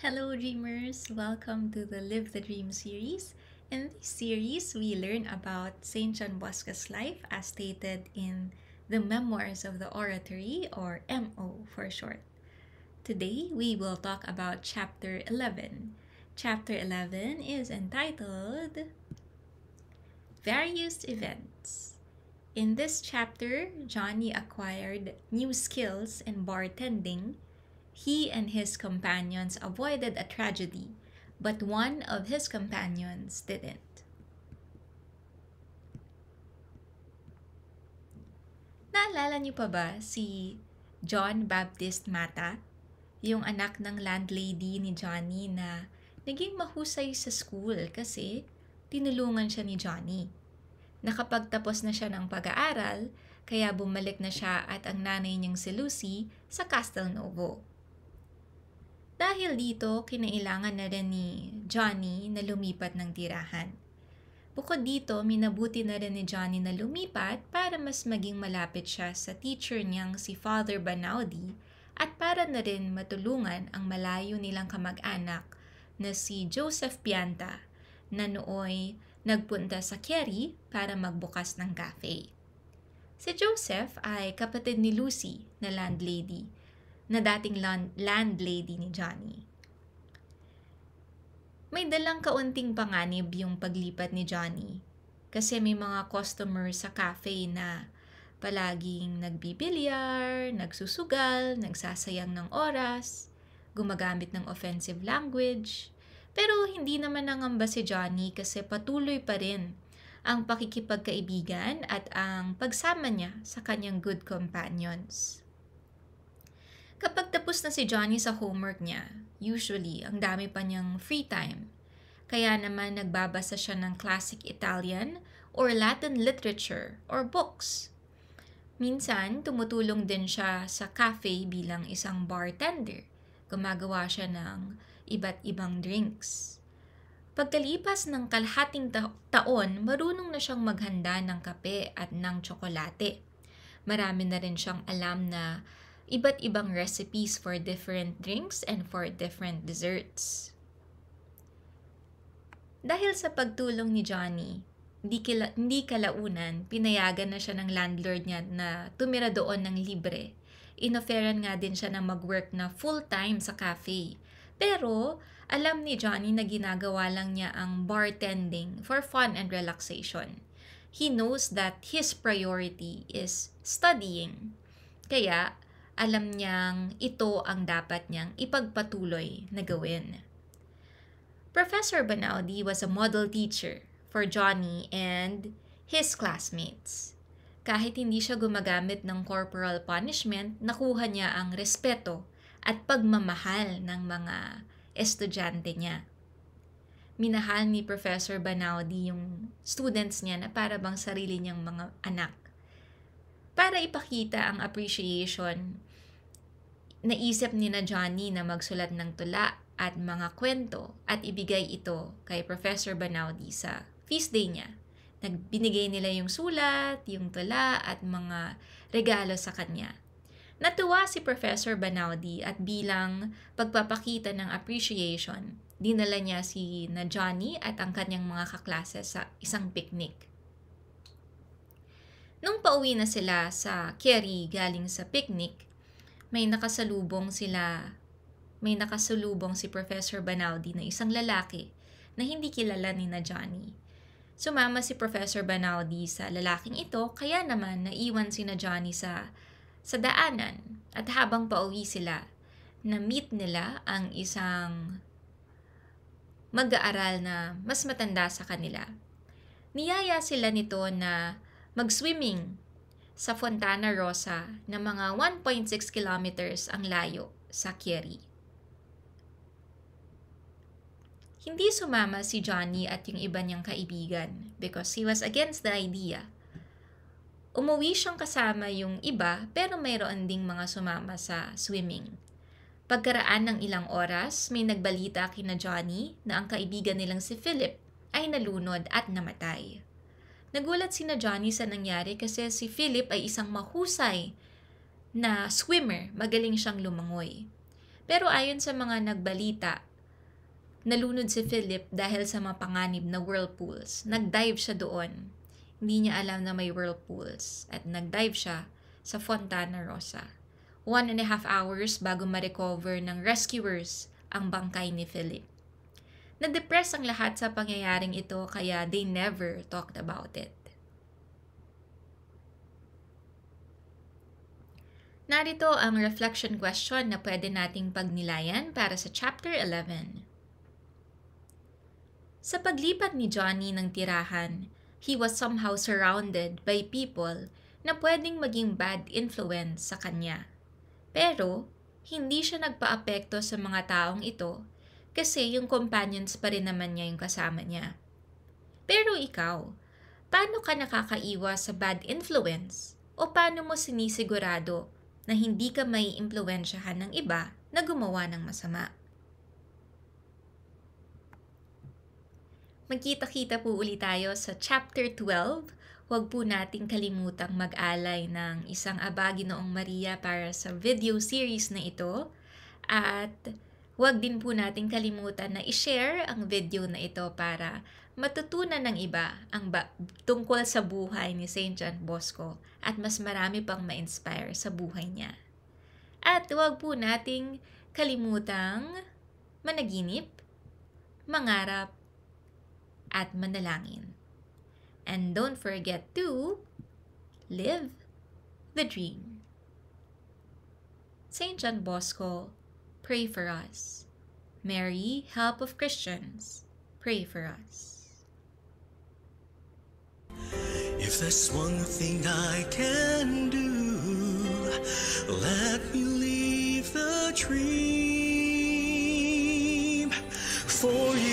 Hello Dreamers! Welcome to the Live the Dream series. In this series, we learn about St. John Bosco's life as stated in the Memoirs of the Oratory, or MO for short. Today, we will talk about Chapter 11. Chapter 11 is entitled Various Events. In this chapter, Johnny acquired new skills in bartending. He and his companions avoided a tragedy, but one of his companions didn't. Naalala niyo pa ba si John Baptist Mata? Yung anak ng landlady ni Johnny na naging mahusay sa school kasi tinulungan siya ni Johnny. Nakapagtapos na siya ng pag-aaral, kaya bumalik na siya at ang nanay niyang si Lucy sa Castelnuovo. Dahil dito, kinailangan na rin ni Johnny na lumipat ng tirahan. Bukod dito, minabuti na rin ni Johnny na lumipat para mas maging malapit siya sa teacher niyang si Father Banaudi at para na rin matulungan ang malayo nilang kamag-anak na si Joseph Pianta na nooy nagpunta sa Kerry para magbukas ng cafe. Si Joseph ay kapatid ni Lucy na landlady na dating landlady ni Johnny. May dalang kaunting panganib yung paglipat ni Johnny kasi may mga customer sa cafe na palaging nagbibilyar, nagsusugal, nagsasayang ng oras, gumagamit ng offensive language. Pero hindi naman nangamba si Johnny kasi patuloy pa rin ang pakikipagkaibigan at ang pagsama niya sa kanyang good companions. Kapag tapos na si Johnny sa homework niya, usually, ang dami pa niyang free time. Kaya naman nagbabasa siya ng classic Italian or Latin literature or books. Minsan, tumutulong din siya sa cafe bilang isang bartender. Gumagawa siya ng iba't ibang drinks. Pagkalipas ng kalahating taon, marunong na siyang maghanda ng kape at ng tsokolate. Marami na rin siyang alam na iba't ibang recipes for different drinks and for different desserts. Dahil sa pagtulong ni Johnny, hindi kalaunan, pinayagan na siya ng landlord niya na tumira doon ng libre. Inofferan nga din siya na mag-work na full-time sa cafe. Pero alam ni Johnny na ginagawa lang niya ang bartending for fun and relaxation. He knows that his priority is studying. Kaya alam niyang ito ang dapat niyang ipagpatuloy na gawin. Professor Banaudi was a model teacher for Johnny and his classmates. Kahit hindi siya gumagamit ng corporal punishment, nakuha niya ang respeto at pagmamahal ng mga estudyante niya. Minahal ni Professor Banaudi yung students niya na para bang sarili niyang mga anak. Para ipakita ang appreciation, naisip ni na Johnny na magsulat ng tula at mga kwento at ibigay ito kay Professor Banaudi sa feast day niya. Nagbinigay nila yung sulat, yung tula at mga regalo sa kanya. Natuwa si Professor Banaudi at bilang pagpapakita ng appreciation, dinala niya si na Johnny at ang kanyang mga kaklase sa isang picnic. Nung pauwi na sila sa Kerry galing sa picnic, may nakasalubong si Professor Banaudi na isang lalaki na hindi kilala ni na Johnny. Sumama si Professor Banaudi sa lalaking ito, kaya naman naiwan si na Johnny sa daanan. At habang pauwi sila, na-meet nila ang isang mag-aaral na mas matanda sa kanila. Niyaya sila nito na mag-swimming sa Fontana Rosa na mga 1.6 kilometers ang layo sa Kerry. Hindi sumama si Johnny at yung iba niyang kaibigan because he was against the idea. Umuwi siyang kasama yung iba pero mayroon ding mga sumama sa swimming. Pagkaraan ng ilang oras, may nagbalita kina Johnny na ang kaibigan nilang si Philip ay nalunod at namatay. Nagulat sina Johnny sa nangyari kasi si Philip ay isang mahusay na swimmer, magaling siyang lumangoy. Pero ayon sa mga nagbalita, Nalunod si Philip dahil sa mapanganib na whirlpools. Nag-dive siya doon. Hindi niya alam na may whirlpools at nag-dive siya sa Fontana Rosa. 1.5 hours bago ma-recover ng rescuers ang bangkay ni Philip. Na-depress ang lahat sa pangyayaring ito kaya they never talked about it. Narito ang reflection question na pwede nating pagnilayan para sa Chapter 11. Sa paglipat ni Johnny ng tirahan, he was somehow surrounded by people na pwedeng maging bad influence sa kanya. Pero, hindi siya nagpaapekto sa mga taong ito kasi yung companions pa rin naman niya yung kasama niya. Pero ikaw, paano ka nakakaiwas sa bad influence? O paano mo sinisigurado na hindi ka may impluwensyahan ng iba na gumawa ng masama? Magkita-kita po ulit tayo sa Chapter 12. Huwag po nating kalimutang mag-alay ng isang Aba Ginoong Maria para sa video series na ito. At huwag din po nating kalimutan na i-share ang video na ito para matutunan ng iba ang tungkol sa buhay ni St. John Bosco at mas marami pang ma-inspire sa buhay niya. At huwag po nating kalimutang managinip, mangarap, at manalangin. And don't forget to live the dream. St. John Bosco, pray for us. Mary, help of Christians, pray for us. If there's one thing I can do, let me leave the dream for you.